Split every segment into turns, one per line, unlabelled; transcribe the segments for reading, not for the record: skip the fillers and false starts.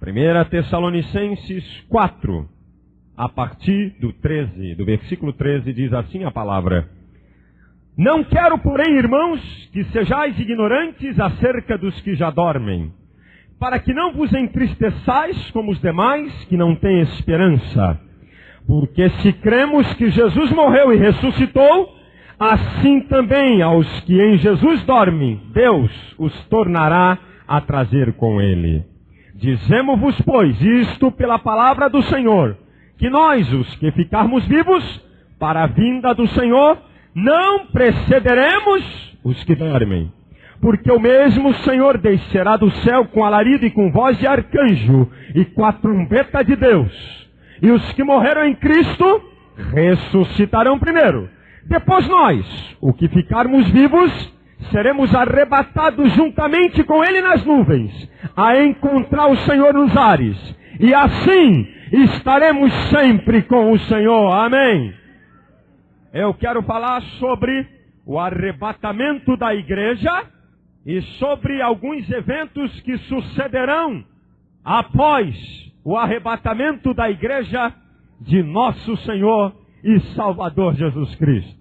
1 Tessalonicenses 4, a partir do versículo 13, diz assim a palavra: Não quero, porém, irmãos, que sejais ignorantes acerca dos que já dormem, para que não vos entristeçais como os demais que não têm esperança. Porque se cremos que Jesus morreu e ressuscitou, assim também aos que em Jesus dormem, Deus os tornará a trazer com ele. Dizemo-vos, pois, isto pela palavra do Senhor, que nós, os que ficarmos vivos, para a vinda do Senhor, não precederemos os que dormem. Porque o mesmo Senhor descerá do céu com alarido e com voz de arcanjo e com a trombeta de Deus. E os que morreram em Cristo ressuscitarão primeiro. Depois nós, o que ficarmos vivos, seremos arrebatados juntamente com Ele nas nuvens, a encontrar o Senhor nos ares. E assim estaremos sempre com o Senhor. Amém. Eu quero falar sobre o arrebatamento da igreja e sobre alguns eventos que sucederão após o arrebatamento da igreja de nosso Senhor e Salvador Jesus Cristo.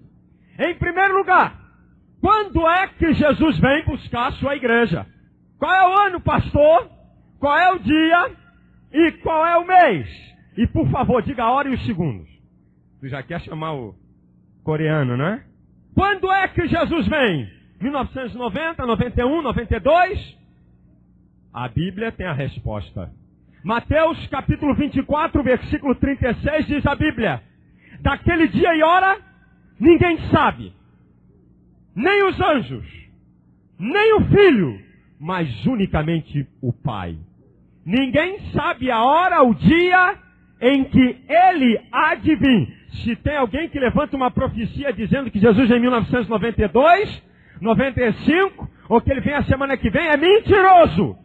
Em primeiro lugar, quando é que Jesus vem buscar a sua igreja? Qual é o ano, pastor? Qual é o dia? E qual é o mês? E por favor, diga a hora e os segundos. Tu já quer chamar o coreano, né? Quando é que Jesus vem? 1990, 91, 92? A Bíblia tem a resposta. Mateus capítulo 24, versículo 36, diz a Bíblia: Daquele dia e hora, ninguém sabe, nem os anjos, nem o Filho, mas unicamente o Pai. Ninguém sabe a hora, o dia em que Ele há de vir. Se tem alguém que levanta uma profecia dizendo que Jesus vem em 1992, 95, ou que Ele vem a semana que vem, é mentiroso.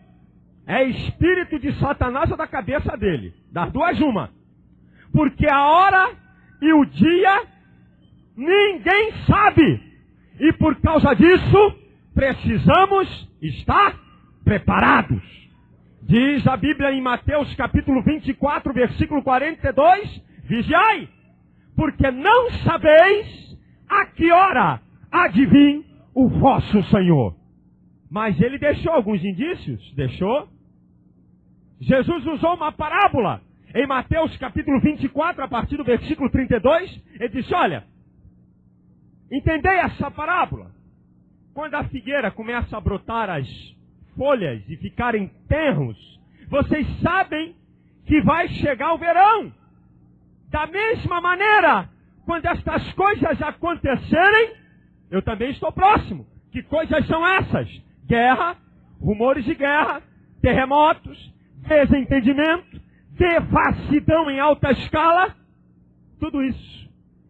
É espírito de Satanás ou da cabeça dele. Das duas uma. Porque a hora e o dia ninguém sabe. E por causa disso, precisamos estar preparados. Diz a Bíblia em Mateus capítulo 24, versículo 42, vigiai, porque não sabeis a que hora há de vir o vosso Senhor. Mas ele deixou alguns indícios, deixou. Jesus usou uma parábola em Mateus capítulo 24, a partir do versículo 32, ele disse: olha, entendei essa parábola? Quando a figueira começa a brotar as folhas e ficarem tenros, vocês sabem que vai chegar o verão. Da mesma maneira, quando estas coisas acontecerem, eu também estou próximo. Que coisas são essas? Guerra, rumores de guerra, terremotos, desentendimento, devassidão em alta escala, tudo isso.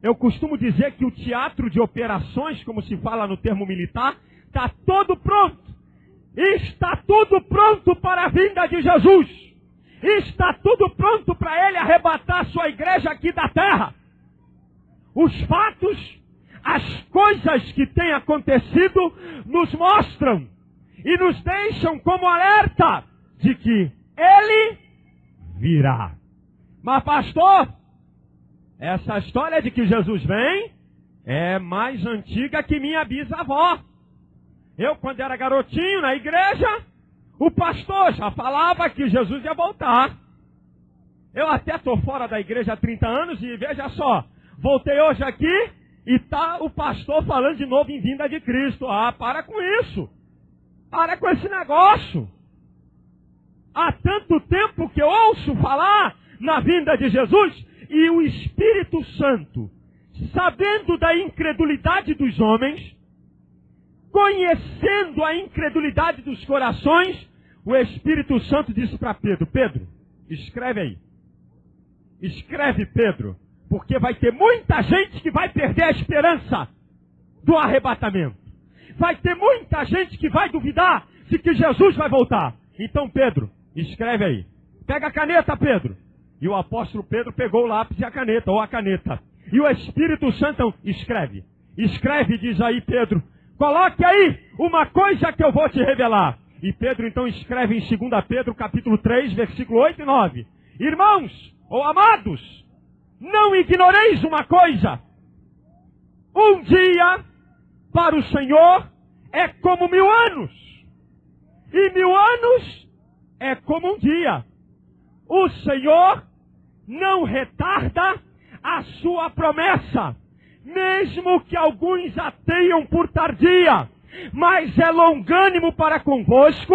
Eu costumo dizer que o teatro de operações, como se fala no termo militar, está todo pronto. Está tudo pronto para a vinda de Jesus. Está tudo pronto para Ele arrebatar a sua igreja aqui da terra. Os fatos, as coisas que têm acontecido, nos mostram e nos deixam como alerta de que Ele virá. Mas pastor, essa história de que Jesus vem é mais antiga que minha bisavó. Eu, quando era garotinho na igreja, o pastor já falava que Jesus ia voltar. Eu até estou fora da igreja há 30 anos e veja só, voltei hoje aqui e está o pastor falando de novo em vinda de Cristo. Ah, para com isso. Para com esse negócio. Há tanto tempo que eu ouço falar na vinda de Jesus e o Espírito Santo, sabendo da incredulidade dos homens, conhecendo a incredulidade dos corações, o Espírito Santo disse para Pedro: Pedro, escreve aí. Escreve, Pedro, porque vai ter muita gente que vai perder a esperança do arrebatamento. Vai ter muita gente que vai duvidar de que Jesus vai voltar. Então, Pedro, escreve aí. Pega a caneta, Pedro. E o apóstolo Pedro pegou o lápis e a caneta, ou a caneta. E o Espírito Santo escreve. Escreve, diz aí Pedro. Coloque aí uma coisa que eu vou te revelar. E Pedro então escreve em 2 Pedro capítulo 3, versículo 8 e 9. Irmãos, ou amados, não ignoreis uma coisa. Um dia para o Senhor é como 1000 anos. E 1000 anos é como um dia. O Senhor não retarda a sua promessa, mesmo que alguns a tenham por tardia, mas é longânimo para convosco,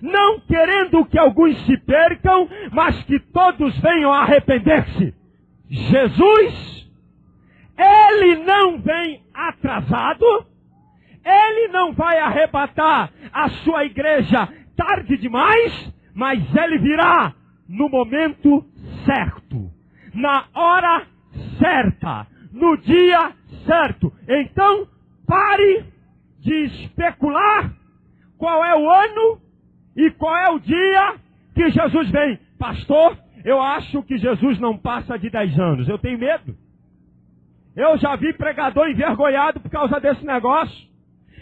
não querendo que alguns se percam, mas que todos venham a arrepender-se. Jesus, Ele não vem atrasado, Ele não vai arrebatar a sua igreja tarde demais, mas Ele virá no momento certo, na hora certa, no dia certo. Então, pare de especular qual é o ano e qual é o dia que Jesus vem. Pastor, eu acho que Jesus não passa de 10 anos. Eu tenho medo. Eu já vi pregador envergonhado por causa desse negócio.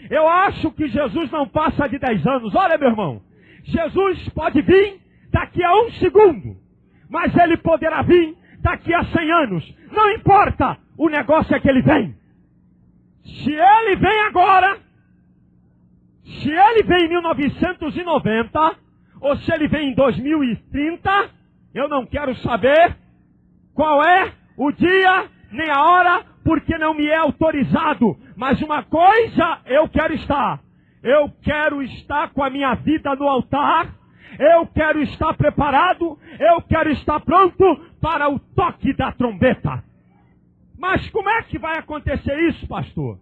Eu acho que Jesus não passa de 10 anos. Olha, meu irmão, Jesus pode vir daqui a 1 segundo, mas Ele poderá vir daqui a 100 anos. Não importa, o negócio é que Ele vem. Se Ele vem agora, se Ele vem em 1990, ou se Ele vem em 2030, eu não quero saber qual é o dia nem a hora, porque não me é autorizado. Mas uma coisa eu quero estar. Eu quero estar com a minha vida no altar. Eu quero estar preparado. Eu quero estar pronto para o toque da trombeta. Mas como é que vai acontecer isso, pastor?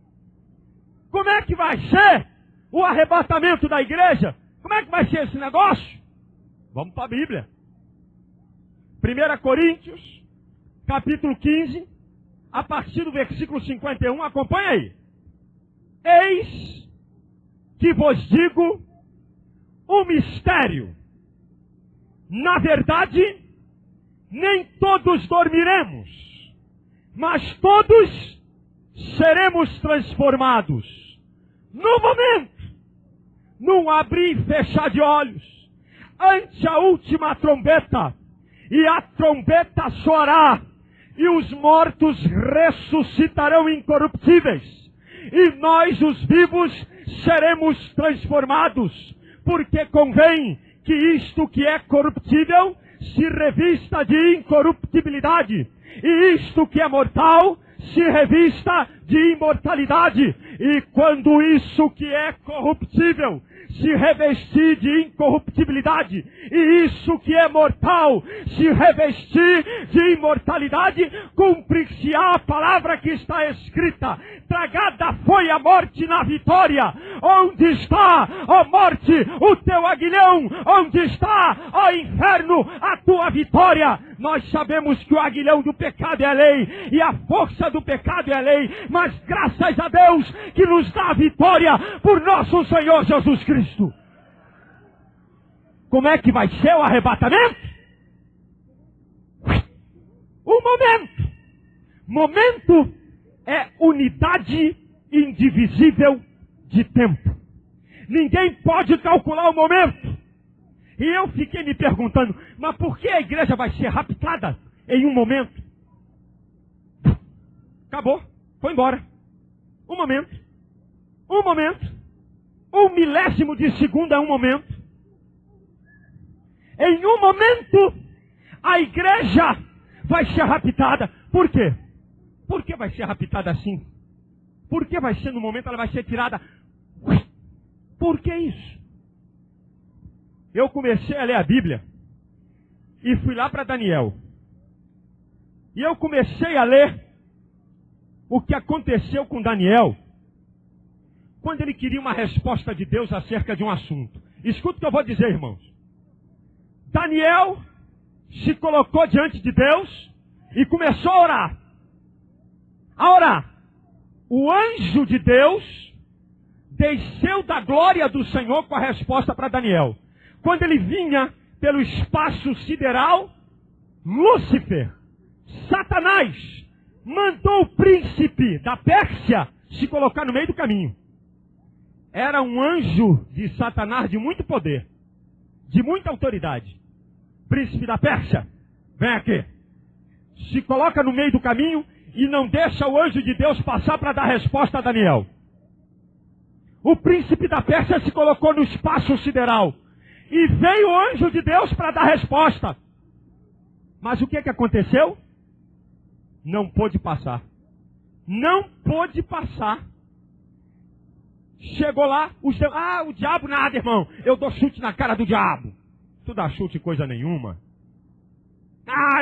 Como é que vai ser o arrebatamento da igreja? Como é que vai ser esse negócio? Vamos para a Bíblia. 1 Coríntios, capítulo 15, a partir do versículo 51, acompanha aí. Eis que vos digo um mistério. Na verdade, nem todos dormiremos, mas todos seremos transformados. No momento, num abrir e fechar de olhos, ante a última trombeta, e a trombeta soará, e os mortos ressuscitarão incorruptíveis, e nós, os vivos, seremos transformados, porque convém que isto que é corruptível se revista de incorruptibilidade, e isto que é mortal se revista de imortalidade. E quando isso que é corruptível se revestir de incorruptibilidade, e isso que é mortal se revestir de imortalidade, cumprir-se-á a palavra que está escrita: tragada foi a morte na vitória. Onde está, ó morte, o teu aguilhão? Onde está, ó inferno, a tua vitória? Nós sabemos que o aguilhão do pecado é a lei, e a força do pecado é a lei, mas graças a Deus que nos dá a vitória por nosso Senhor Jesus Cristo. Como é que vai ser o arrebatamento? O momento. Momento é unidade indivisível de tempo. Ninguém pode calcular o momento. E eu fiquei me perguntando, mas por que a igreja vai ser raptada em um momento? Acabou, foi embora. Um momento. Um momento. 1 milésimo de segundo é um momento. Em um momento, a igreja vai ser raptada. Por quê? Por que vai ser raptada assim? Por que vai ser no momento ela vai ser tirada? Por que isso? Eu comecei a ler a Bíblia e fui lá para Daniel. E eu comecei a ler o que aconteceu com Daniel quando ele queria uma resposta de Deus acerca de um assunto. Escuta o que eu vou dizer, irmãos. Daniel se colocou diante de Deus e começou a orar. A orar. O anjo de Deus desceu da glória do Senhor com a resposta para Daniel. Quando ele vinha pelo espaço sideral, Lúcifer, Satanás, mandou o príncipe da Pérsia se colocar no meio do caminho. era um anjo de Satanás de muito poder, de muita autoridade. Príncipe da Pérsia, vem aqui. Se coloca no meio do caminho e não deixa o anjo de Deus passar para dar resposta a Daniel. O príncipe da Pérsia se colocou no espaço sideral. E veio o anjo de Deus para dar resposta. Mas o que aconteceu? Não pôde passar. Não pôde passar. Chegou lá, o diabo nada, irmão. Eu dou chute na cara do diabo. Tu dá chute coisa nenhuma.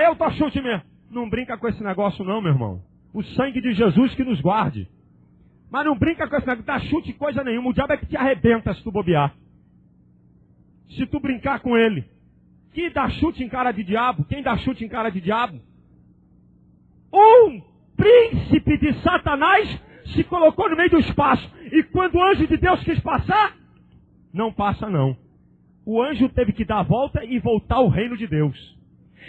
Eu dou chute mesmo. Não brinca com esse negócio não, meu irmão. O sangue de Jesus que nos guarde. Mas não brinca com esse negócio, dá chute coisa nenhuma. O diabo é que te arrebenta se tu bobear. Se tu brincar com ele. Quem dá chute em cara de diabo? Quem dá chute em cara de diabo? Um príncipe de Satanás se colocou no meio do espaço. E quando o anjo de Deus quis passar, não passa não. O anjo teve que dar a volta e voltar ao reino de Deus.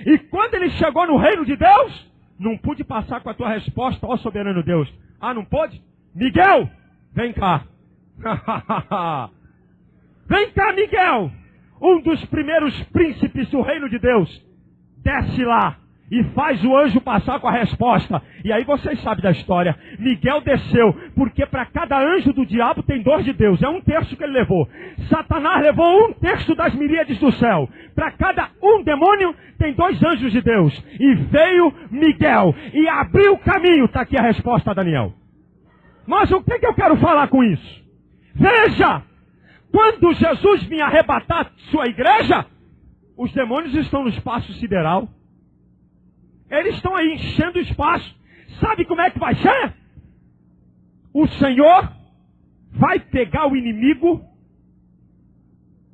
E quando ele chegou no reino de Deus, não pude passar com a tua resposta, ó soberano Deus. Não pôde? Miguel, vem cá. Vem cá, Miguel. Um dos primeiros príncipes do reino de Deus. Desce lá e faz o anjo passar com a resposta. E aí vocês sabem da história. Miguel desceu, porque para cada anjo do diabo tem 2 de Deus. É 1/3 que ele levou. Satanás levou 1/3 das miríades do céu. Para cada um demônio tem 2 anjos de Deus. E veio Miguel e abriu o caminho. Está aqui a resposta, Daniel. Mas o que eu quero falar com isso? Veja! Quando Jesus vinha arrebatar sua igreja, os demônios estão no espaço sideral. Eles estão aí enchendo o espaço. Sabe como é que vai ser? O Senhor vai pegar o inimigo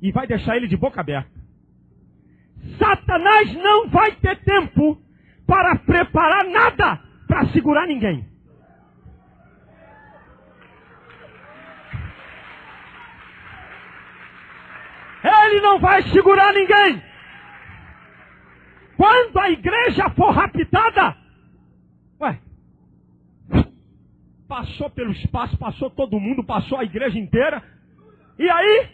e vai deixar ele de boca aberta. Satanás não vai ter tempo para preparar nada para segurar ninguém. Ele não vai segurar ninguém. Quando a igreja for raptada, passou pelo espaço, passou todo mundo, passou a igreja inteira. E aí,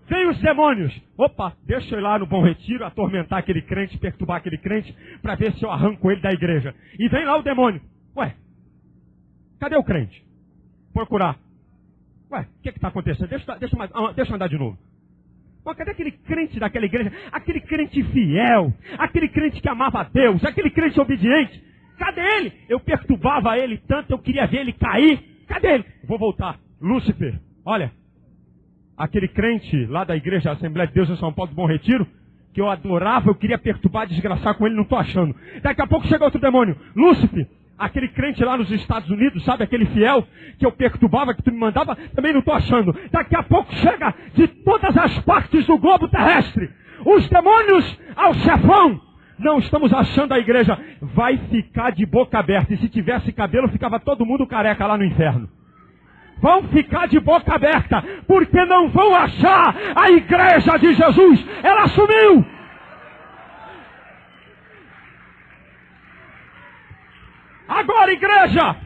vem os demônios. Opa, deixa eu ir lá no Bom Retiro, atormentar aquele crente, perturbar aquele crente, para ver se eu arranco ele da igreja. E vem lá o demônio. Cadê o crente? Procurar. O que está acontecendo? Deixa eu andar de novo. Cadê aquele crente daquela igreja? Aquele crente fiel, aquele crente que amava a Deus, aquele crente obediente. Cadê ele? Eu perturbava ele tanto, eu queria ver ele cair. Cadê ele? Vou voltar. Lúcifer, olha, aquele crente lá da igreja Assembleia de Deus em São Paulo do Bom Retiro, que eu adorava, eu queria perturbar, desgraçar com ele, não estou achando. Daqui a pouco chega outro demônio. Lúcifer, aquele crente lá nos Estados Unidos, sabe, aquele fiel que eu perturbava, que tu me mandava, também não estou achando. Daqui a pouco chega de todas as partes do globo terrestre. Os demônios ao chefão. Não estamos achando a igreja. Vai ficar de boca aberta. E se tivesse cabelo, ficava todo mundo careca lá no inferno. Vão ficar de boca aberta, porque não vão achar a igreja de Jesus. Ela sumiu. Agora, igreja,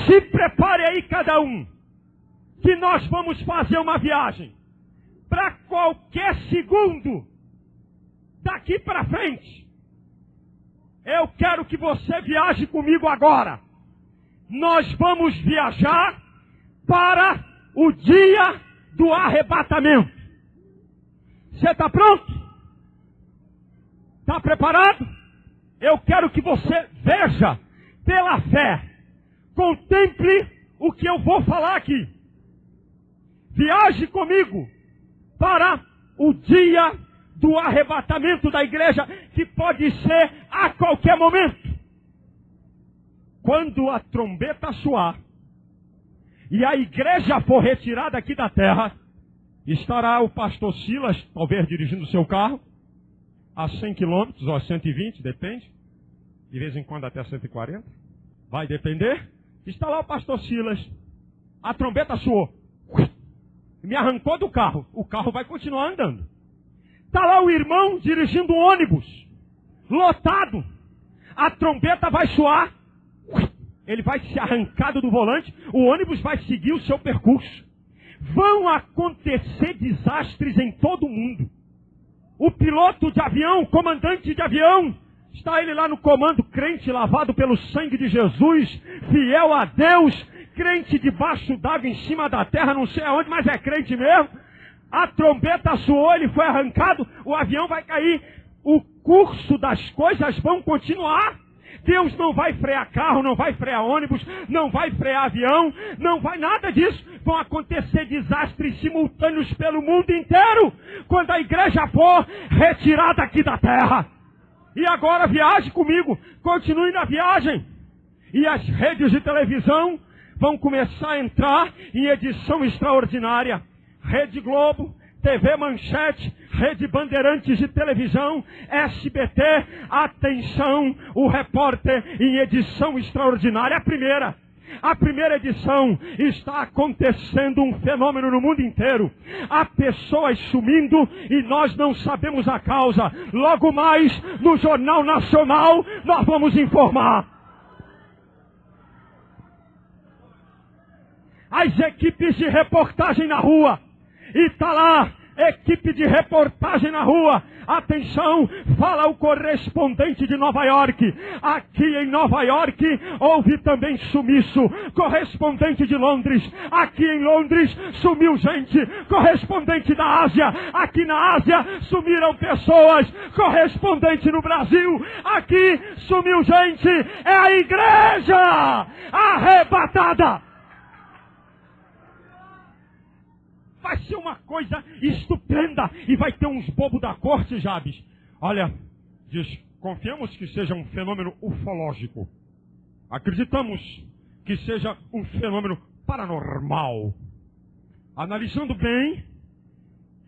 se prepare aí cada um, que nós vamos fazer uma viagem. Para qualquer segundo, daqui para frente, eu quero que você viaje comigo agora. Nós vamos viajar para o dia do arrebatamento. Você está pronto? Está preparado? Eu quero que você veja pela fé. Contemple o que eu vou falar aqui. Viaje comigo para o dia do arrebatamento da igreja, que pode ser a qualquer momento. Quando a trombeta soar e a igreja for retirada aqui da terra, estará o pastor Silas, talvez dirigindo o seu carro, a 100 quilômetros ou a 120, depende. De vez em quando até 140. Vai depender. Está lá o pastor Silas. A trombeta soou. Me arrancou do carro. O carro vai continuar andando. Está lá o irmão dirigindo um ônibus. Lotado. A trombeta vai soar. Ele vai se arrancado do volante. O ônibus vai seguir o seu percurso. Vão acontecer desastres em todo o mundo. O piloto de avião, comandante de avião, está ele lá no comando, crente lavado pelo sangue de Jesus, fiel a Deus, crente debaixo d'água, em cima da terra, não sei aonde, mas é crente mesmo. A trombeta soou, ele foi arrancado, o avião vai cair. O curso das coisas vão continuar. Deus não vai frear carro, não vai frear ônibus, não vai frear avião, não vai nada disso. Vão acontecer desastres simultâneos pelo mundo inteiro, quando a igreja for retirada aqui da terra. E agora viaje comigo, continue na viagem. E as redes de televisão vão começar a entrar em edição extraordinária. Rede Globo, TV Manchete, Rede Bandeirantes de televisão, SBT, atenção, o repórter em edição extraordinária, a primeira edição. Está acontecendo um fenômeno no mundo inteiro. Há pessoas sumindo e nós não sabemos a causa. Logo mais, no Jornal Nacional, nós vamos informar. As equipes de reportagem na rua. E está lá, equipe de reportagem na rua. Atenção, fala o correspondente de Nova York. Aqui em Nova York houve também sumiço. Correspondente de Londres. Aqui em Londres sumiu gente. Correspondente da Ásia. Aqui na Ásia sumiram pessoas. Correspondente no Brasil. Aqui sumiu gente. É a igreja arrebatada. Vai ser uma coisa estupenda. E vai ter uns bobos da corte, Jabes. Olha, confiamos que seja um fenômeno ufológico. Acreditamos que seja um fenômeno paranormal. Analisando bem,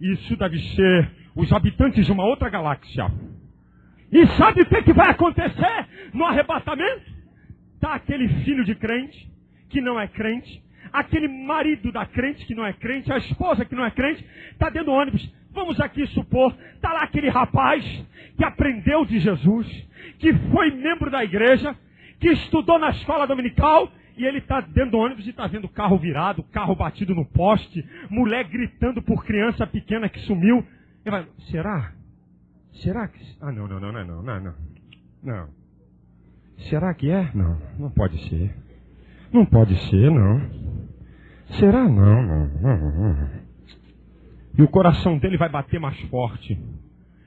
isso deve ser os habitantes de uma outra galáxia. E sabe o que vai acontecer no arrebatamento? Está aquele filho de crente, que não é crente. Aquele marido da crente que não é crente, a esposa que não é crente, está dentro do ônibus. Vamos aqui supor, está lá aquele rapaz que aprendeu de Jesus, que foi membro da igreja, que estudou na escola dominical, e ele está dentro do ônibus e está vendo carro virado, carro batido no poste, mulher gritando por criança pequena que sumiu. Ele vai, será? Será que... Ah, não. Será que é? Não pode ser. Não pode ser, não. Será? Não. E o coração dele vai bater mais forte.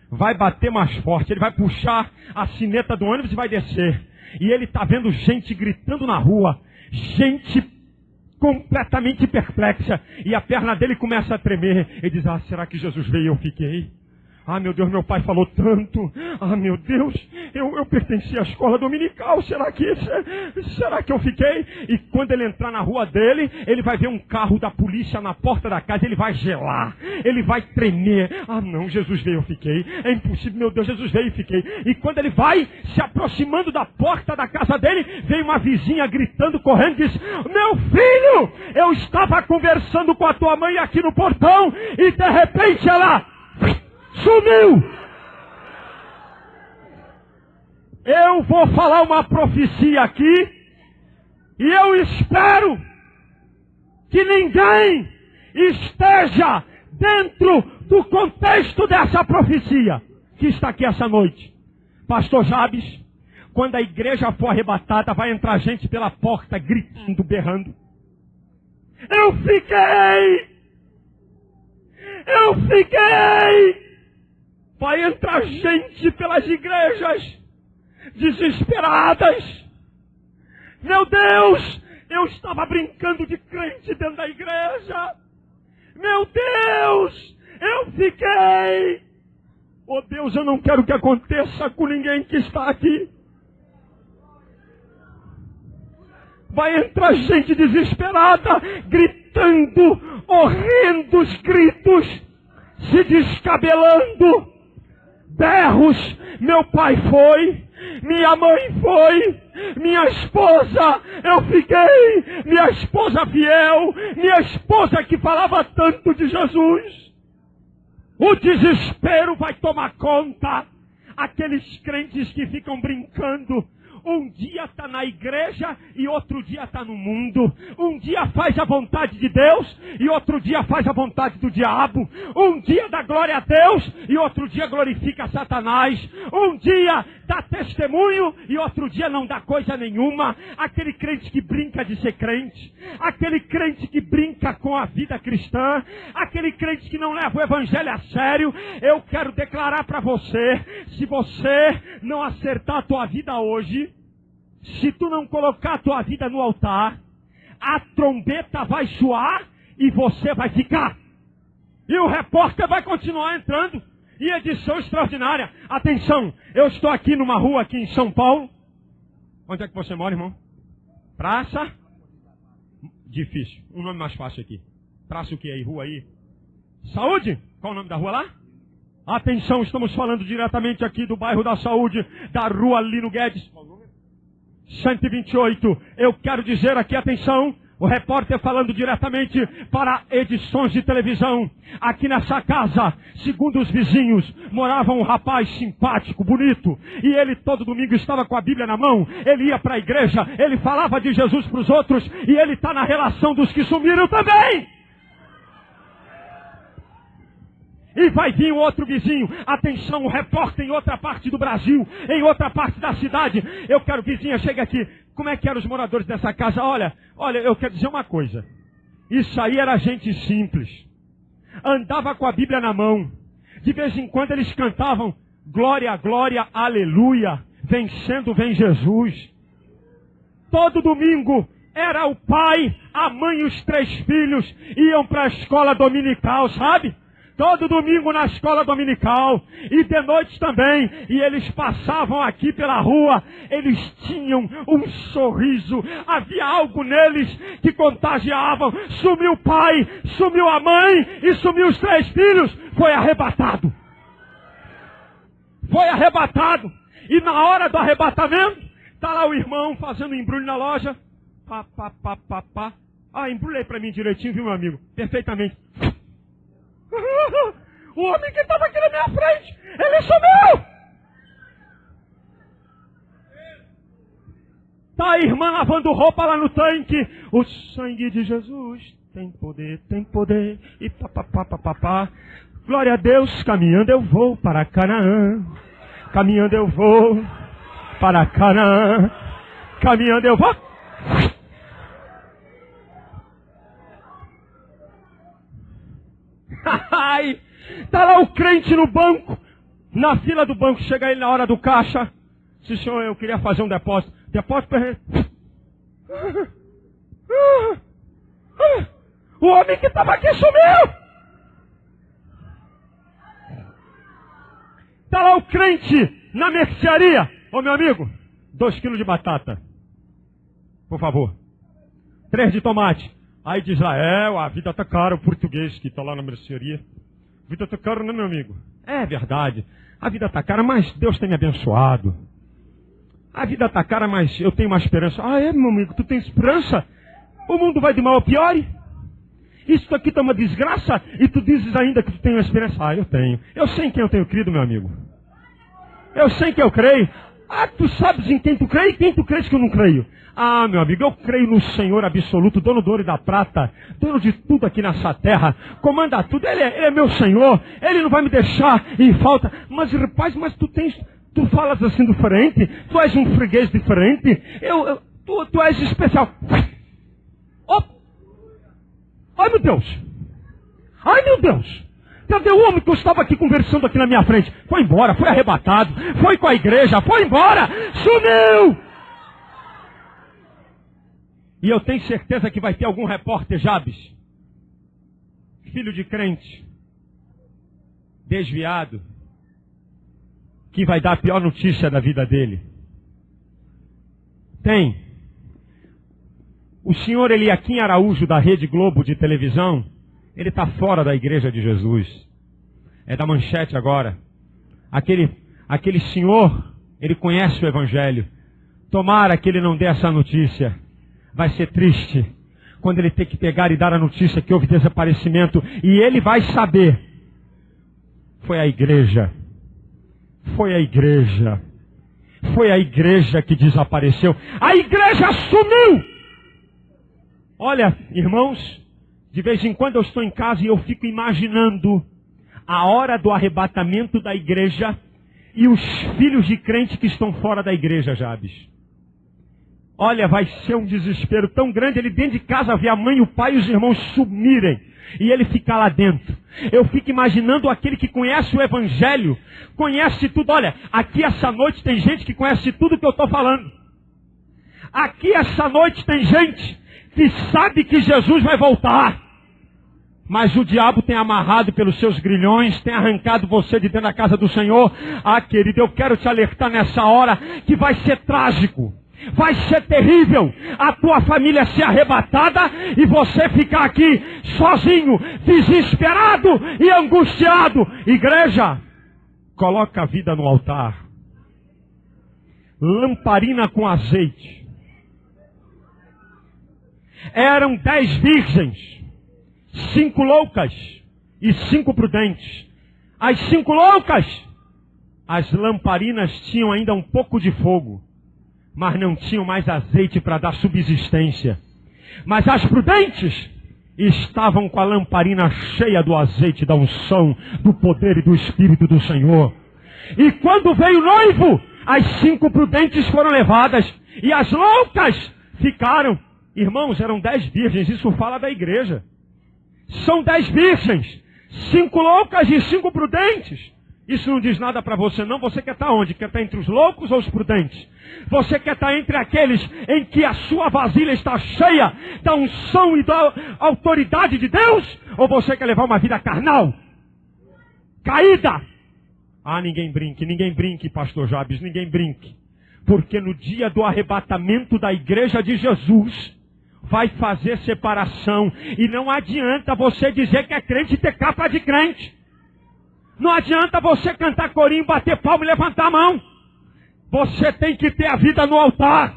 Vai bater mais forte. Ele vai puxar a sineta do ônibus e vai descer. E ele está vendo gente gritando na rua. Gente completamente perplexa. E a perna dele começa a tremer. Ele diz, será que Jesus veio e eu fiquei? Ah, meu Deus, meu pai falou tanto. Ah, meu Deus, eu pertenci à escola dominical. Será que eu fiquei? E quando ele entrar na rua dele, ele vai ver um carro da polícia na porta da casa. Ele vai gelar. Ele vai tremer. Ah, não, Jesus veio, eu fiquei. É impossível, meu Deus, Jesus veio e fiquei. E quando ele vai se aproximando da porta da casa dele, vem uma vizinha gritando, correndo, e diz, meu filho, eu estava conversando com a tua mãe aqui no portão e de repente ela... sumiu! Eu vou falar uma profecia aqui e eu espero que ninguém esteja dentro do contexto dessa profecia que está aqui essa noite. Pastor Jabes, quando a igreja for arrebatada, vai entrar gente pela porta gritando, berrando. Eu fiquei! Vai entrar gente pelas igrejas, desesperadas. Meu Deus, eu estava brincando de crente dentro da igreja. Meu Deus, eu fiquei. Oh Deus, eu não quero que aconteça com ninguém que está aqui. Vai entrar gente desesperada, gritando, horrendos gritos, se descabelando. Berros, meu pai foi, minha mãe foi, minha esposa, eu fiquei, minha esposa fiel, minha esposa que falava tanto de Jesus. O desespero vai tomar conta, aqueles crentes que ficam brincando, Um dia está na igreja e outro dia está no mundo. Um dia faz a vontade de Deus e outro dia faz a vontade do diabo. Um dia dá glória a Deus e outro dia glorifica Satanás. Um dia dá testemunho e outro dia não dá coisa nenhuma. Aquele crente que brinca de ser crente. Aquele crente que brinca com a vida cristã. Aquele crente que não leva o evangelho a sério. Eu quero declarar para você, se você não acertar a tua vida hoje, se tu não colocar a tua vida no altar, a trombeta vai soar e você vai ficar. E o repórter vai continuar entrando. E edição extraordinária. Atenção, eu estou aqui numa rua aqui em São Paulo. Onde é que você mora, irmão? Praça? Difícil. Um nome mais fácil aqui. Praça o que aí? Rua aí? Saúde? Qual o nome da rua lá? Atenção, estamos falando diretamente aqui do bairro da Saúde, da rua Lino Guedes. 128. Eu quero dizer aqui, atenção, o repórter falando diretamente para edições de televisão. Aqui nessa casa, segundo os vizinhos, morava um rapaz simpático, bonito. E ele todo domingo estava com a Bíblia na mão. Ele ia para a igreja, ele falava de Jesus para os outros. E ele está na relação dos que sumiram também. E vai vir um outro vizinho. Atenção, o repórter em outra parte do Brasil, em outra parte da cidade. Eu quero, vizinha, chega aqui. Como é que eram os moradores dessa casa? Olha, eu quero dizer uma coisa. Isso aí era gente simples. Andava com a Bíblia na mão. De vez em quando eles cantavam glória, glória, aleluia. Vencendo vem Jesus. Todo domingo era o pai, a mãe e os 3 filhos iam para a escola dominical, sabe? Todo domingo na escola dominical. E de noite também. E eles passavam aqui pela rua. Eles tinham um sorriso. Havia algo neles que contagiavam. Sumiu o pai, sumiu a mãe e sumiu os 3 filhos. Foi arrebatado. Foi arrebatado. E na hora do arrebatamento, está lá o irmão fazendo embrulho na loja. Pá. Ah, embrulhei para mim direitinho, viu, meu amigo? Perfeitamente. O homem que estava aqui na minha frente, ele sumiu! Tá a irmã lavando roupa lá no tanque. O sangue de Jesus tem poder, e papapá. Glória a Deus, caminhando eu vou para Canaã. Caminhando eu vou para Canaã. Caminhando eu vou. Está lá o crente no banco, na fila do banco, chega ele na hora do caixa. Sim, senhor, eu queria fazer um depósito. Depósito para... O homem que estava aqui sumiu. Está lá o crente na mercearia. Ô meu amigo, 2 quilos de batata, por favor. 3 de tomate. Aí diz lá, a vida está cara, o português que está lá na mercearia. A vida está cara, né, meu amigo? É verdade. A vida está cara, mas Deus tem me abençoado. A vida está cara, mas eu tenho uma esperança. Ah, é, meu amigo, tu tem esperança? O mundo vai de mal a pior? Isso aqui está uma desgraça e tu dizes ainda que tu tem uma esperança. Ah, eu tenho. Eu sei em quem eu tenho crido, meu amigo. Eu sei que eu creio. Ah, tu sabes em quem tu crê e quem tu crês que eu não creio. Ah, meu amigo, eu creio no Senhor absoluto, dono do ouro e da prata, dono de tudo aqui nessa terra, comanda tudo, Ele é meu Senhor, Ele não vai me deixar em falta. Mas rapaz, tu falas assim diferente, tu és um freguês diferente, tu és especial. Oh. Ai meu Deus, ai meu Deus. Cadê o homem que eu estava aqui conversando aqui na minha frente? Foi embora, foi arrebatado, foi com a igreja, foi embora, sumiu! E eu tenho certeza que vai ter algum repórter Jabes, filho de crente, desviado, que vai dar a pior notícia da vida dele. Tem. O senhor Eliakim Araújo, da Rede Globo de televisão, ele está fora da igreja de Jesus. É da manchete agora. Aquele senhor, ele conhece o evangelho. Tomara que ele não dê essa notícia. Vai ser triste quando ele ter que pegar e dar a notícia que houve desaparecimento. E ele vai saber. Foi a igreja. Foi a igreja. Foi a igreja que desapareceu. A igreja sumiu! Olha, irmãos, de vez em quando eu estou em casa e eu fico imaginando a hora do arrebatamento da igreja e os filhos de crente que estão fora da igreja, Jabes. Olha, vai ser um desespero tão grande, ele dentro de casa vê a mãe, o pai e os irmãos sumirem, e ele ficar lá dentro. Eu fico imaginando aquele que conhece o Evangelho, conhece tudo. Olha, aqui essa noite tem gente que conhece tudo que eu estou falando. Aqui essa noite tem gente que sabe que Jesus vai voltar. Mas o diabo tem amarrado pelos seus grilhões, tem arrancado você de dentro da casa do Senhor. Ah, querido, eu quero te alertar nessa hora que vai ser trágico. Vai ser terrível a tua família ser arrebatada e você ficar aqui sozinho, desesperado e angustiado. Igreja, coloca a vida no altar. Lamparina com azeite. Eram 10 virgens, 5 loucas e 5 prudentes. As 5 loucas, as lamparinas tinham ainda um pouco de fogo, mas não tinham mais azeite para dar subsistência. Mas as prudentes estavam com a lamparina cheia do azeite, da unção, do poder e do Espírito do Senhor. E quando veio o noivo, as 5 prudentes foram levadas e as loucas ficaram. Irmãos, eram 10 virgens, isso fala da igreja. São 10 virgens, 5 loucas e 5 prudentes. Isso não diz nada para você não. Você quer estar onde? Quer estar entre os loucos ou os prudentes? Você quer estar entre aqueles em que a sua vasilha está cheia da unção e da autoridade de Deus? Ou você quer levar uma vida carnal? Caída? Ah, ninguém brinque, pastor Jabes, ninguém brinque. Porque no dia do arrebatamento da igreja de Jesus, vai fazer separação. E não adianta você dizer que é crente e ter capa de crente. Não adianta você cantar corinho, bater palma e levantar a mão. Você tem que ter a vida no altar.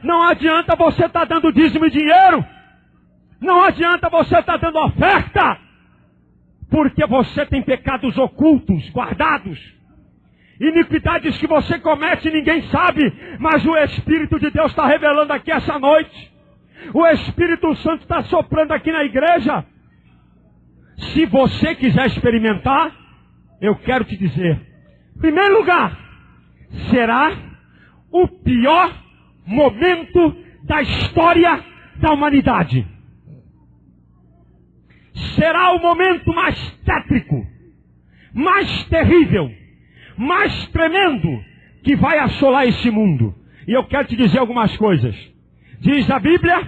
Não adianta você estar dando dízimo e dinheiro. Não adianta você estar dando oferta. Porque você tem pecados ocultos, guardados. Iniquidades que você comete e ninguém sabe. Mas o Espírito de Deus está revelando aqui essa noite. O Espírito Santo está soprando aqui na igreja. Se você quiser experimentar, eu quero te dizer, em primeiro lugar, será o pior momento da história da humanidade. Será o momento mais tétrico, mais terrível, mais tremendo que vai assolar esse mundo. E eu quero te dizer algumas coisas. Diz a Bíblia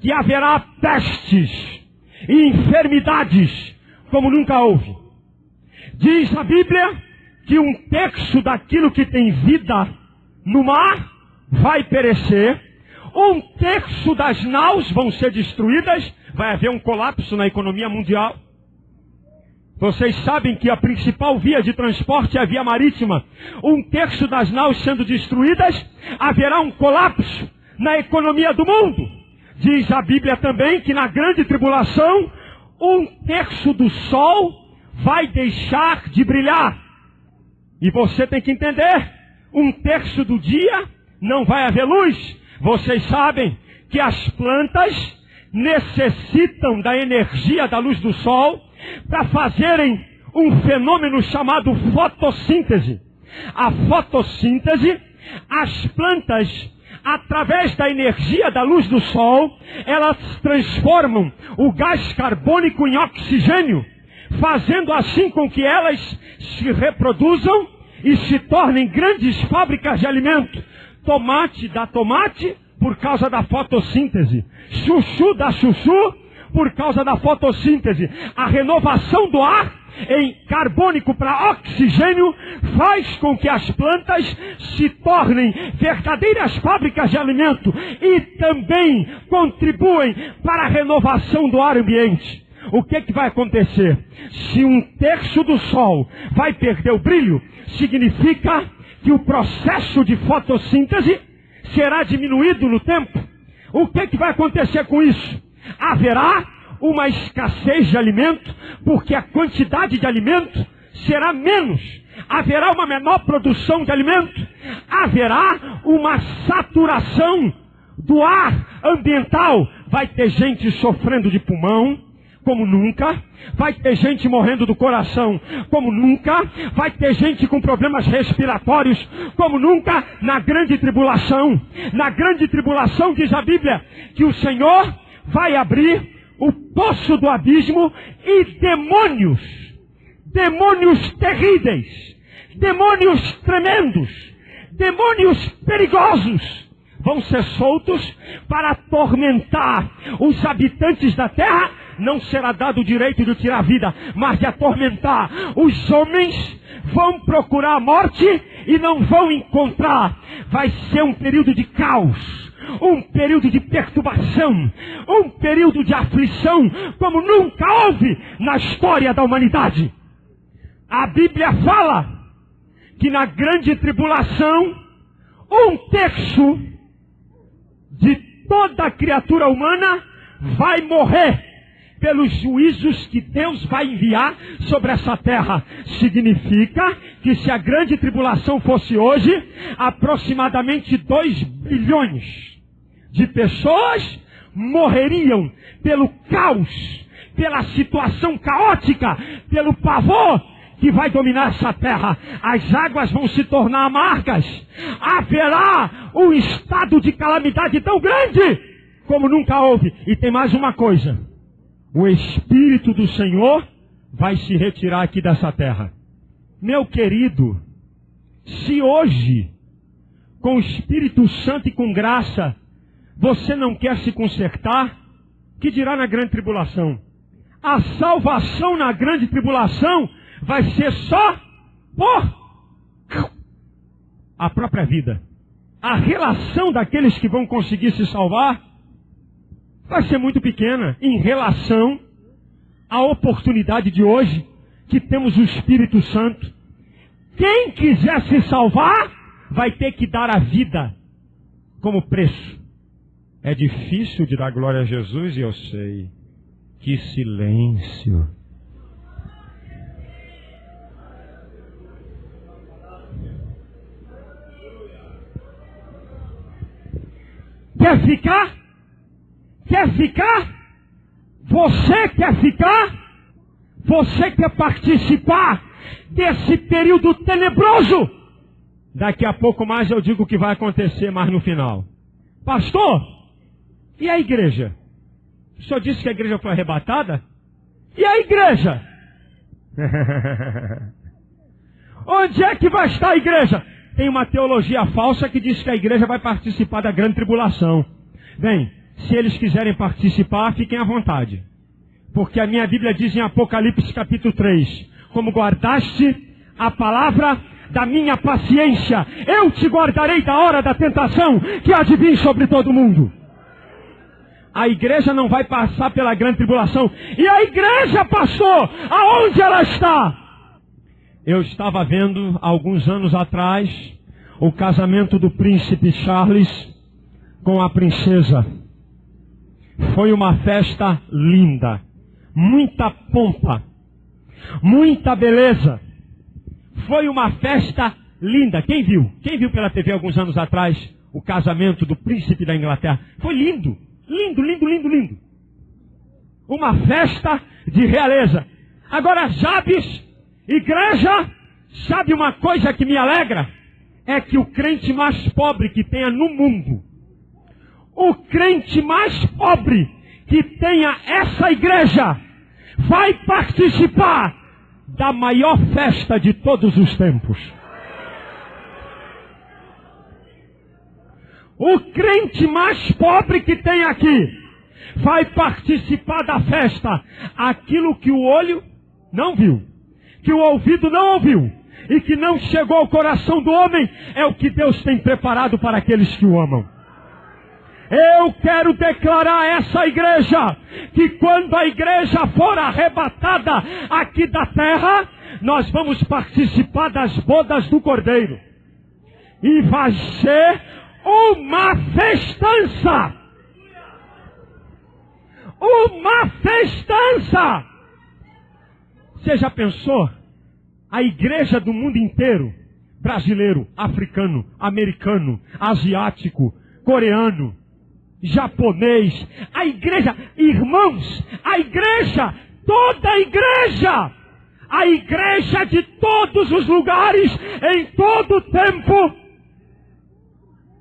que haverá pestes e enfermidades como nunca houve. Diz a Bíblia que 1/3 daquilo que tem vida no mar vai perecer. 1/3 das naus vão ser destruídas. Vai haver um colapso na economia mundial. Vocês sabem que a principal via de transporte é a via marítima. 1/3 das naus sendo destruídas, haverá um colapso na economia do mundo. Diz a Bíblia também que na grande tribulação, 1/3 do sol vai deixar de brilhar. E você tem que entender, 1/3 do dia não vai haver luz. Vocês sabem que as plantas necessitam da energia da luz do sol para fazerem um fenômeno chamado fotossíntese. A fotossíntese, as plantas, através da energia da luz do sol, elas transformam o gás carbônico em oxigênio, fazendo assim com que elas se reproduzam e se tornem grandes fábricas de alimento. Tomate dá tomate por causa da fotossíntese. Chuchu dá chuchu por causa da fotossíntese. A renovação do ar em carbônico para oxigênio faz com que as plantas se tornem verdadeiras fábricas de alimento e também contribuem para a renovação do ar ambiente. O que vai acontecer? Se 1/3 do sol vai perder o brilho, significa que o processo de fotossíntese será diminuído no tempo. O que vai acontecer com isso? Haverá uma escassez de alimento, porque a quantidade de alimento será menos. Haverá uma menor produção de alimento. Haverá uma saturação do ar ambiental. Vai ter gente sofrendo de pulmão, como nunca. Vai ter gente morrendo do coração, como nunca. Vai ter gente com problemas respiratórios, como nunca, na grande tribulação. Na grande tribulação, diz a Bíblia, que o Senhor vai abrir o poço do abismo e demônios terríveis, demônios tremendos, demônios perigosos, vão ser soltos para atormentar os habitantes da terra. Não será dado o direito de tirar a vida, mas de atormentar. Os homens vão procurar a morte e não vão encontrar. Vai ser um período de caos, um período de perturbação, um período de aflição, como nunca houve na história da humanidade. A Bíblia fala que na grande tribulação, 1/3 de toda a criatura humana vai morrer pelos juízos que Deus vai enviar sobre essa terra. Significa que se a grande tribulação fosse hoje, aproximadamente 2 bilhões de pessoas morreriam pelo caos, pela situação caótica, pelo pavor que vai dominar essa terra. As águas vão se tornar amargas. Haverá um estado de calamidade tão grande como nunca houve. E tem mais uma coisa: o Espírito do Senhor vai se retirar aqui dessa terra. Meu querido, se hoje, com o Espírito Santo e com graça, você não quer se consertar, que dirá na grande tribulação? A salvação na grande tribulação vai ser só por a própria vida. A relação daqueles que vão conseguir se salvar vai ser muito pequena em relação à oportunidade de hoje, que temos o Espírito Santo. Quem quiser se salvar, vai ter que dar a vida como preço. É difícil de dar glória a Jesus, e eu sei. Que silêncio. Quer ficar? Quer ficar? Você quer ficar? Você quer participar desse período tenebroso? Daqui a pouco mais eu digo o que vai acontecer mais no final. Pastor, e a igreja? O senhor disse que a igreja foi arrebatada? E a igreja? Onde é que vai estar a igreja? Tem uma teologia falsa que diz que a igreja vai participar da grande tribulação. Bem, se eles quiserem participar, fiquem à vontade. Porque a minha Bíblia diz em Apocalipse capítulo 3, como guardaste a palavra da minha paciência, eu te guardarei da hora da tentação que há de vir sobre todo mundo. A igreja não vai passar pela grande tribulação. E a igreja, pastor, aonde ela está? Eu estava vendo, alguns anos atrás, o casamento do príncipe Charles com a princesa. Foi uma festa linda, muita pompa, muita beleza. Foi uma festa linda. Quem viu? Quem viu pela TV alguns anos atrás o casamento do príncipe da Inglaterra? Foi lindo, lindo, lindo, lindo, lindo. Uma festa de realeza. Agora, Jabes, igreja, sabe uma coisa que me alegra? É que o crente mais pobre que tenha no mundo, o crente mais pobre que tenha essa igreja, vai participar da maior festa de todos os tempos. O crente mais pobre que tem aqui vai participar da festa. Aquilo que o olho não viu, que o ouvido não ouviu e que não chegou ao coração do homem, é o que Deus tem preparado para aqueles que o amam. Eu quero declarar a essa igreja que quando a igreja for arrebatada aqui da terra, nós vamos participar das bodas do Cordeiro. E vai ser uma festança. Uma festança. Você já pensou a igreja do mundo inteiro, brasileiro, africano, americano, asiático, coreano, japonês, a igreja, irmãos, a igreja, toda a igreja de todos os lugares, em todo o tempo,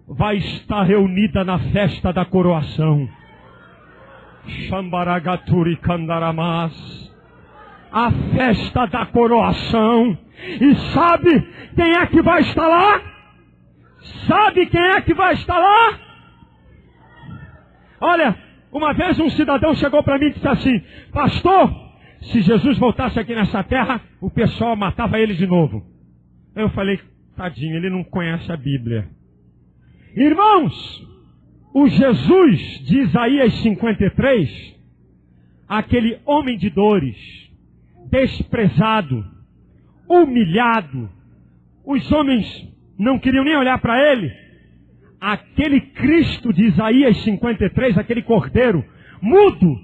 vai estar reunida na festa da coroação. Shambaragaturi Kandaramas, a festa da coroação. E sabe quem é que vai estar lá? Sabe quem é que vai estar lá? Olha, uma vez um cidadão chegou para mim e disse assim: pastor, se Jesus voltasse aqui nessa terra, o pessoal matava ele de novo. Eu falei: tadinho, ele não conhece a Bíblia. Irmãos, o Jesus de Isaías 53, aquele homem de dores, desprezado, humilhado, os homens não queriam nem olhar para ele. Aquele Cristo de Isaías 53, aquele cordeiro mudo,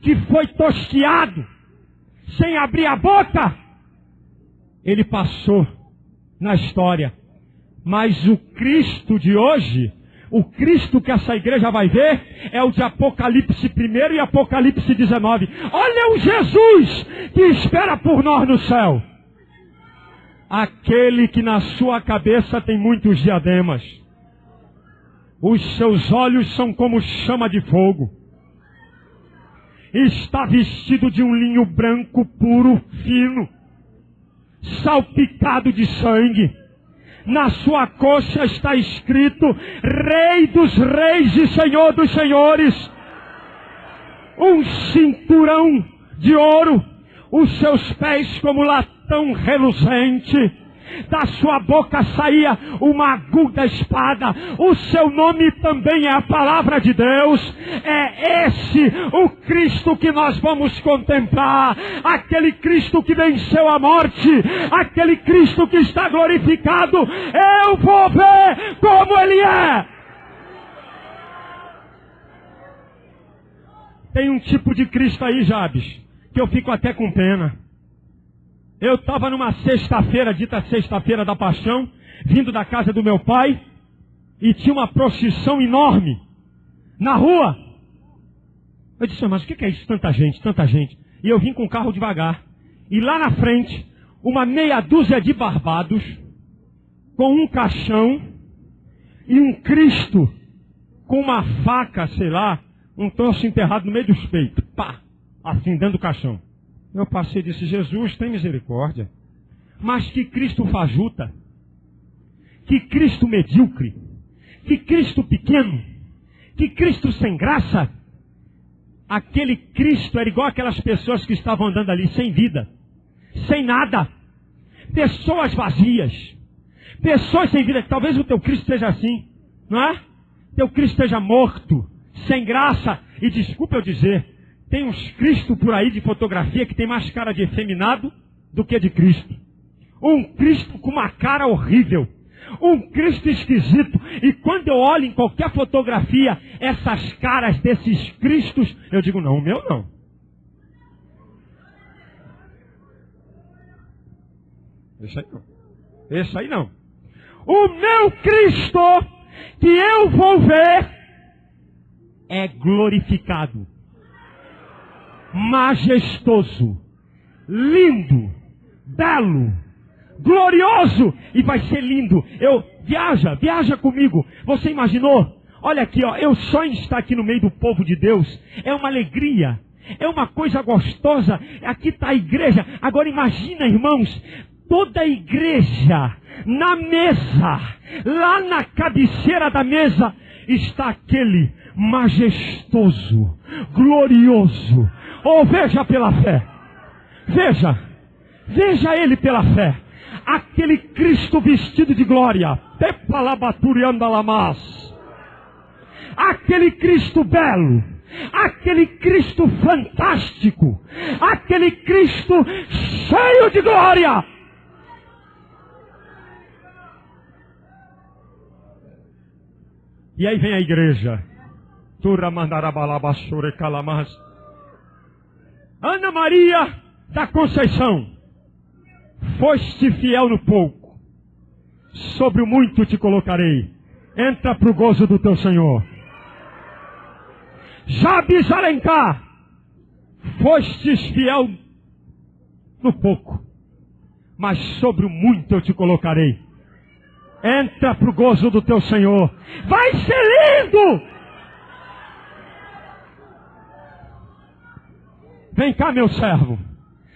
que foi tosquiado, sem abrir a boca, ele passou na história. Mas o Cristo de hoje, o Cristo que essa igreja vai ver, é o de Apocalipse 1 e Apocalipse 19. Olha o Jesus que espera por nós no céu. Aquele que na sua cabeça tem muitos diademas. Os seus olhos são como chama de fogo. Está vestido de um linho branco puro, fino, salpicado de sangue. Na sua coxa está escrito: Rei dos Reis e Senhor dos Senhores. Um cinturão de ouro, os seus pés como latão reluzente. Da sua boca saía uma aguda espada. O seu nome também é a palavra de Deus. É esse o Cristo que nós vamos contemplar. Aquele Cristo que venceu a morte. Aquele Cristo que está glorificado. Eu vou ver como Ele é. Tem um tipo de Cristo aí, Jabes, que eu fico até com pena. Eu estava numa sexta-feira, dita sexta-feira da paixão, vindo da casa do meu pai, e tinha uma procissão enorme na rua. Eu disse: mas o que é isso? Tanta gente. E eu vim com o carro devagar. E lá na frente, uma meia dúzia de barbados, com um caixão, e um Cristo, com uma faca, sei lá, um troço enterrado no meio dos peitos. Pá! Assim, dentro do caixão. Eu passei e disse: Jesus, tem misericórdia. Mas que Cristo fajuta, que Cristo medíocre, que Cristo pequeno, que Cristo sem graça. Aquele Cristo era igual aquelas pessoas que estavam andando ali sem vida, sem nada, pessoas vazias, pessoas sem vida. Talvez o teu Cristo seja assim, não é? Teu Cristo esteja morto, sem graça. E desculpa eu dizer, tem uns Cristo por aí de fotografia que tem mais cara de efeminado do que de Cristo. Um Cristo com uma cara horrível. Um Cristo esquisito. E quando eu olho em qualquer fotografia essas caras desses Cristos, eu digo: não, o meu não. Esse aí não. O meu Cristo que eu vou ver é glorificado, majestoso, lindo, belo, glorioso. E vai ser lindo. Viaja comigo. Você imaginou? Olha aqui, ó, eu só em estar aqui no meio do povo de Deus é uma alegria, é uma coisa gostosa. Aqui está a igreja. Agora imagina, irmãos, toda a igreja na mesa, lá na cabeceira da mesa está aquele majestoso, glorioso. Oh, veja pela fé. Veja ele pela fé. Aquele Cristo vestido de glória. Aquele Cristo belo. Aquele Cristo fantástico. Aquele Cristo cheio de glória. E aí vem a igreja. Ana Maria da Conceição Foste fiel no pouco, sobre o muito te colocarei. Entra para o gozo do teu Senhor. Jabes Alencar, fostes fiel no pouco, mas sobre o muito eu te colocarei. Entra para o gozo do teu Senhor. Vai ser lindo! Vem cá, meu servo.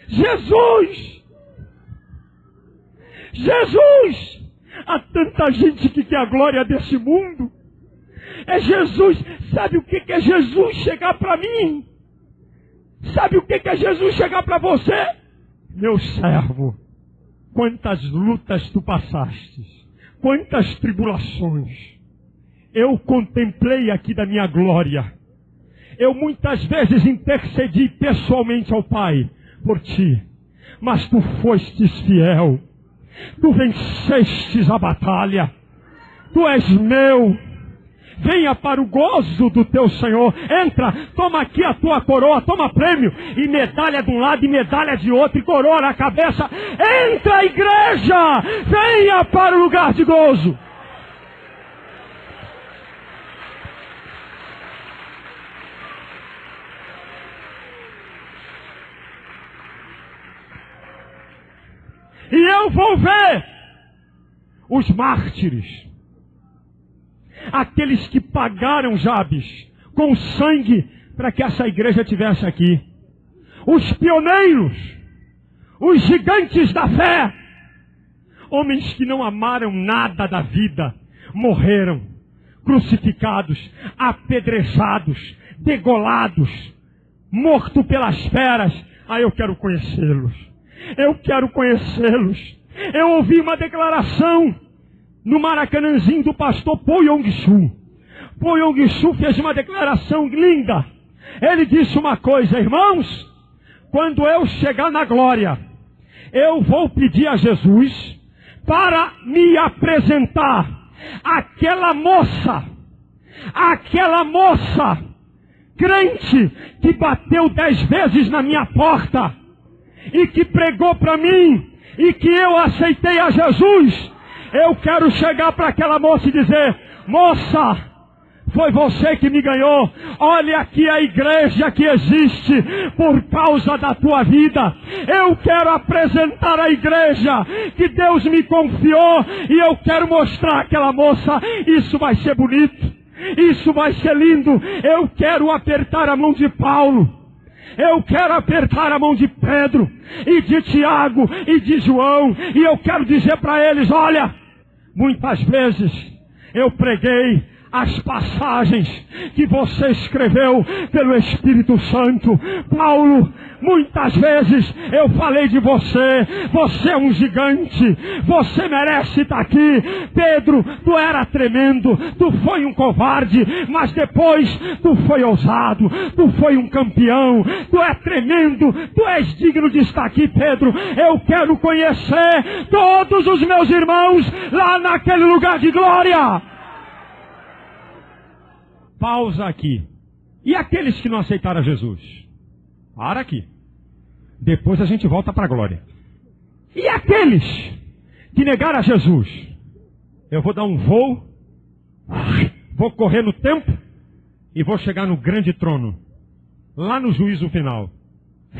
Jesus! Jesus! Há tanta gente que quer a glória desse mundo. É Jesus. Sabe o que é Jesus chegar para mim? Sabe o que é Jesus chegar para você? Meu servo, quantas lutas tu passaste, quantas tribulações. Eu contemplei aqui da minha glória. Eu muitas vezes intercedi pessoalmente ao Pai por ti, mas tu fostes fiel. Tu vencestes a batalha. Tu és meu. Venha para o gozo do teu Senhor. Entra, toma aqui a tua coroa, toma prêmio, e medalha de um lado e medalha de outro, e coroa na cabeça. Entra, igreja! Venha para o lugar de gozo. E eu vou ver os mártires, aqueles que pagaram Jabes com sangue para que essa igreja tivesse aqui. Os pioneiros, os gigantes da fé, homens que não amaram nada da vida, morreram, crucificados, apedrejados, degolados, mortos pelas feras. Ah, eu quero conhecê-los. Eu quero conhecê-los. Eu ouvi uma declaração no Maracanãzinho do pastor Po Yong-Su. Po Yong-Su fez uma declaração linda. Ele disse uma coisa: irmãos, quando eu chegar na glória, eu vou pedir a Jesus para me apresentar aquela moça crente que bateu 10 vezes na minha porta e que pregou para mim, e que eu aceitei a Jesus. Eu quero chegar para aquela moça e dizer: moça, foi você que me ganhou. Olha aqui a igreja que existe por causa da tua vida. Eu quero apresentar a igreja que Deus me confiou, e eu quero mostrar àquela moça. Isso vai ser bonito, isso vai ser lindo. Eu quero apertar a mão de Paulo. Eu quero apertar a mão de Pedro, e de Tiago, e de João, e eu quero dizer para eles: olha, muitas vezes eu preguei as passagens que você escreveu pelo Espírito Santo. Paulo, muitas vezes eu falei de você. Você é um gigante, você merece estar aqui. Pedro, tu era tremendo, tu foi um covarde, mas depois tu foi ousado, tu foi um campeão, tu é tremendo, tu és digno de estar aqui, Pedro. Eu quero conhecer todos os meus irmãos lá naquele lugar de glória. Pausa aqui. E aqueles que não aceitaram Jesus? Para aqui. Depois a gente volta para a glória. E aqueles que negaram a Jesus? Eu vou dar um voo, vou correr no tempo e vou chegar no grande trono, lá no juízo final.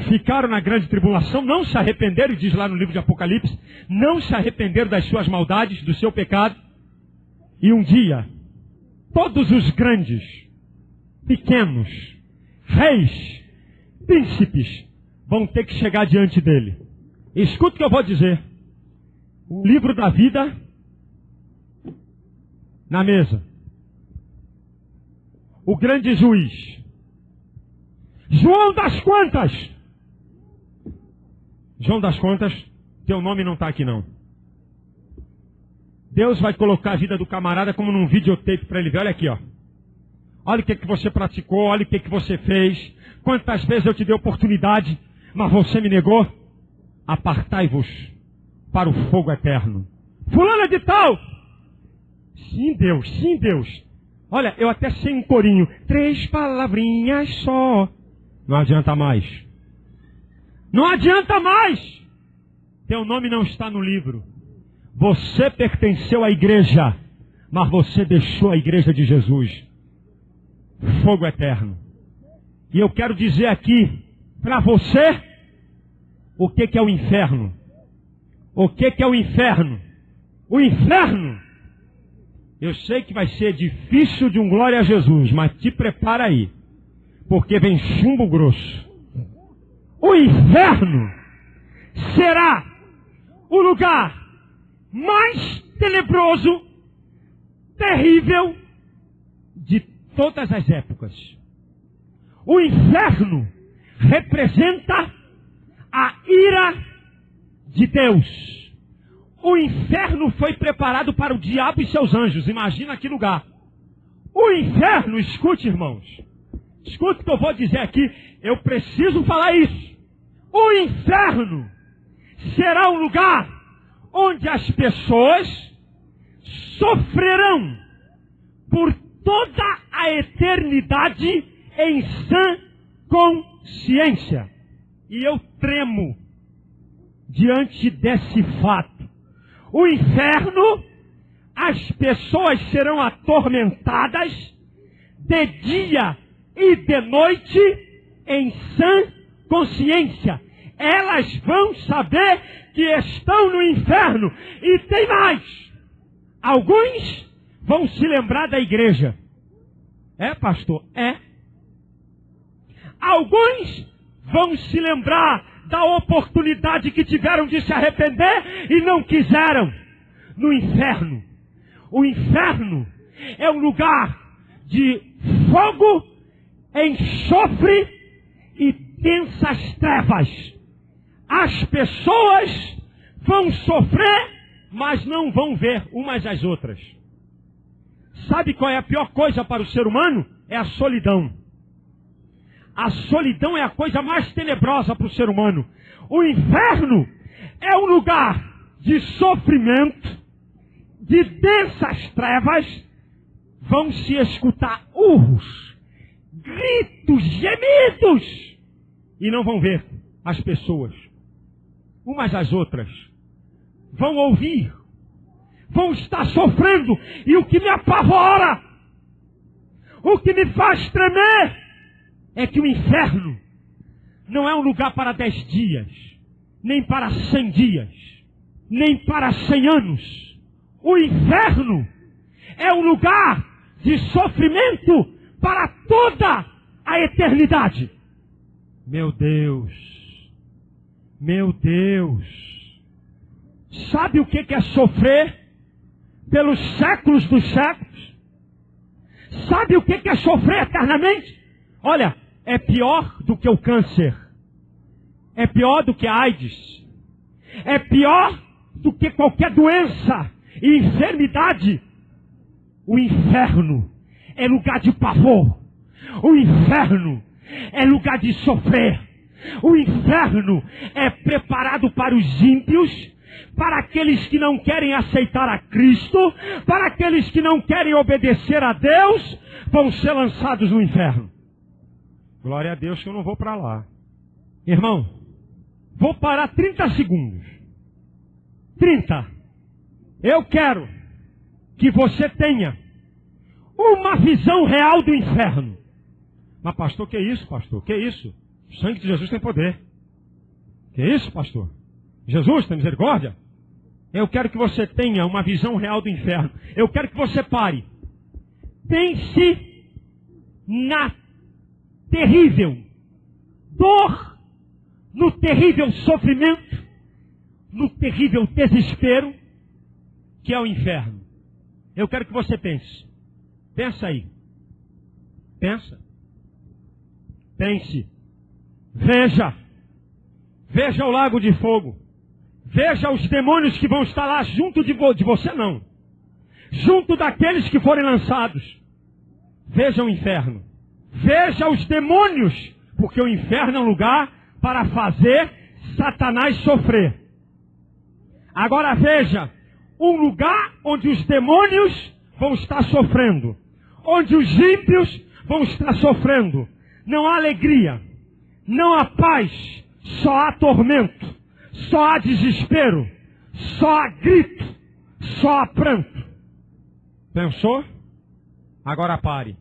Ficaram na grande tribulação, não se arrependeram, diz lá no livro de Apocalipse, não se arrependeram das suas maldades, do seu pecado. E um dia, todos os grandes, pequenos, reis, príncipes, vão ter que chegar diante dele. Escuta o que eu vou dizer. O livro da vida na mesa. O grande juiz. João das Quantas. João das Quantas, teu nome não está aqui não. Deus vai colocar a vida do camarada como num videotape para ele ver. Olha aqui, ó. Olha o que você praticou, olha o que você fez. Quantas vezes eu te dei oportunidade, mas você me negou. Apartai-vos para o fogo eterno. Fulana de tal. Sim, Deus, sim, Deus. Olha, eu até sei um corinho. 3 palavrinhas só. Não adianta mais. Não adianta mais. Teu nome não está no livro. Você pertenceu à igreja, mas você deixou a igreja de Jesus. Fogo eterno. E eu quero dizer aqui para você o que é o inferno. O que é o inferno? O inferno, eu sei que vai ser difícil de um glória a Jesus, mas te prepara aí, porque vem chumbo grosso. O inferno será o lugar mais tenebroso, terrível de todas as épocas. O inferno representa a ira de Deus. O inferno foi preparado para o diabo e seus anjos. Imagina que lugar. O inferno, escute, irmãos. Escute o que eu vou dizer aqui. Eu preciso falar isso. O inferno será um lugar onde as pessoas sofrerão por toda a eternidade em sã consciência. E eu tremo diante desse fato. O inferno, as pessoas serão atormentadas de dia e de noite em sã consciência. Elas vão saber que estão no inferno. E tem mais. Alguns vão se lembrar da igreja. É, pastor? É. Alguns vão se lembrar da oportunidade que tiveram de se arrepender e não quiseram. No inferno. O inferno é um lugar de fogo, enxofre e densas trevas. As pessoas vão sofrer, mas não vão ver umas às outras. Sabe qual é a pior coisa para o ser humano? É a solidão. A solidão é a coisa mais tenebrosa para o ser humano. O inferno é um lugar de sofrimento, de densas trevas. Vão se escutar urros, gritos, gemidos, e não vão ver as pessoas umas às outras. Vão ouvir, vão estar sofrendo, e o que me apavora, o que me faz tremer, é que o inferno não é um lugar para 10 dias, nem para 100 dias, nem para 100 anos. O inferno é um lugar de sofrimento para toda a eternidade. Meu Deus, meu Deus, sabe o que é sofrer pelos séculos dos séculos? Sabe o que é sofrer eternamente? Olha, é pior do que o câncer. É pior do que a AIDS. É pior do que qualquer doença e enfermidade. O inferno é lugar de pavor. O inferno é lugar de sofrer. O inferno é preparado para os ímpios, para aqueles que não querem aceitar a Cristo, para aqueles que não querem obedecer a Deus, vão ser lançados no inferno. Glória a Deus que eu não vou para lá. Irmão, vou parar 30 segundos. 30. Eu quero que você tenha uma visão real do inferno. Mas pastor, que isso, pastor? Que isso? O sangue de Jesus tem poder. Que isso, pastor? Jesus tem misericórdia? Eu quero que você tenha uma visão real do inferno. Eu quero que você pare. Pense na terrível dor, no terrível sofrimento, no terrível desespero que é o inferno. Eu quero que você pense. Pensa aí. Pensa. Pense. Veja. Veja o lago de fogo. Veja os demônios que vão estar lá junto de você, não. Junto daqueles que forem lançados. Veja o inferno. Veja os demônios, porque o inferno é um lugar para fazer Satanás sofrer. Agora veja, um lugar onde os demônios vão estar sofrendo, onde os ímpios vão estar sofrendo. Não há alegria, não há paz, só há tormento. só há desespero, só há grito, só há pranto. Pensou? Agora pare.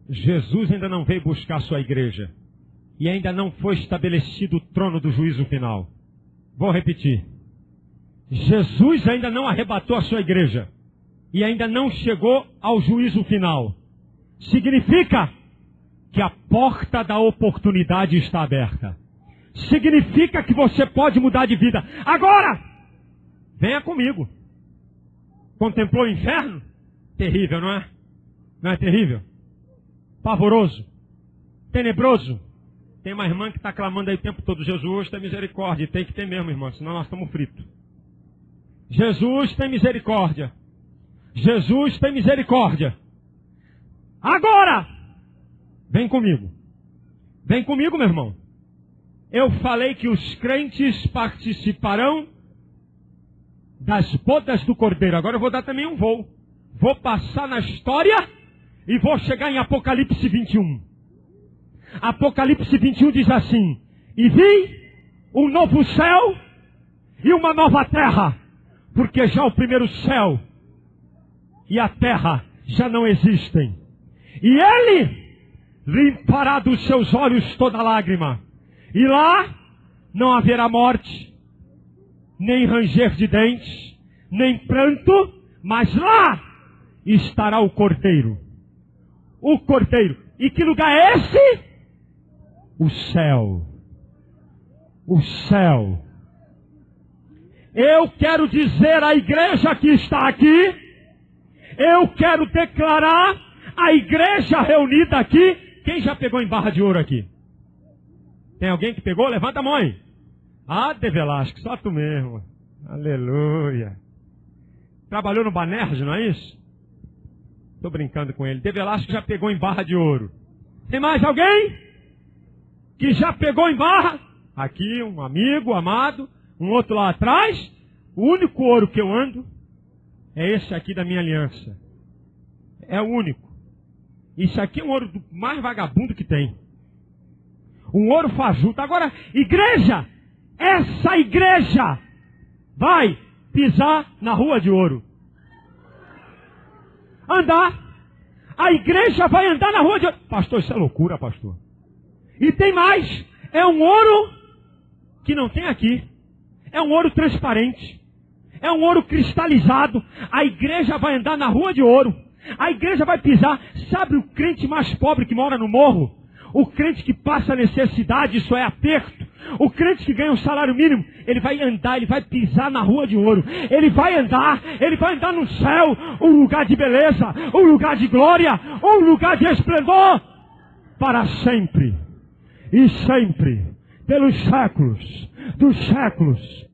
Jesus ainda não veio buscar a sua igreja. E ainda não foi estabelecido o trono do juízo final. Vou repetir. Jesus ainda não arrebatou a sua igreja. E ainda não chegou ao juízo final. Significa que a porta da oportunidade está aberta. Significa que você pode mudar de vida. Agora, venha comigo. Contemplou o inferno? Terrível, não é? Não é terrível? Pavoroso? Tenebroso? Tem uma irmã que está clamando aí o tempo todo: Jesus, tem misericórdia. E tem que ter mesmo, irmã, senão nós estamos fritos. Jesus, tem misericórdia. Jesus, tem misericórdia. Agora, vem comigo. Vem comigo, meu irmão. Eu falei que os crentes participarão das bodas do Cordeiro. Agora eu vou dar também um voo. Vou passar na história e vou chegar em Apocalipse 21. Apocalipse 21 diz assim: e vi um novo céu e uma nova terra, porque já o primeiro céu e a terra já não existem. E ele limpará dos seus olhos toda lágrima. E lá não haverá morte, nem ranger de dentes, nem pranto, mas lá estará o Cordeiro. O Cordeiro. E que lugar é esse? O céu. O céu. Eu quero dizer à igreja que está aqui, eu quero declarar a igreja reunida aqui. Quem já pegou em barra de ouro aqui? Tem alguém que pegou? Levanta a mão aí. Ah, De Velasco, só tu mesmo. Aleluia. Trabalhou no Banerj, não é isso? Estou brincando com ele. De Velasco já pegou em barra de ouro. Tem mais alguém que já pegou em barra? Aqui, um amigo, amado. Um outro lá atrás. O único ouro que eu ando é esse aqui da minha aliança. É o único. Isso aqui é um ouro do mais vagabundo que tem. Um ouro fajuto. Agora, igreja, essa igreja vai pisar na rua de ouro. Andar. A igreja vai andar na rua de ouro. Pastor, isso é loucura, pastor. E tem mais. É um ouro que não tem aqui. É um ouro transparente. É um ouro cristalizado. A igreja vai andar na rua de ouro. A igreja vai pisar. Sabe o crente mais pobre que mora no morro? O crente que passa necessidade, isso é aperto. O crente que ganha um salário mínimo, ele vai andar, ele vai pisar na rua de ouro. Ele vai andar no céu, um lugar de beleza, um lugar de glória, um lugar de esplendor, para sempre e sempre, pelos séculos dos séculos.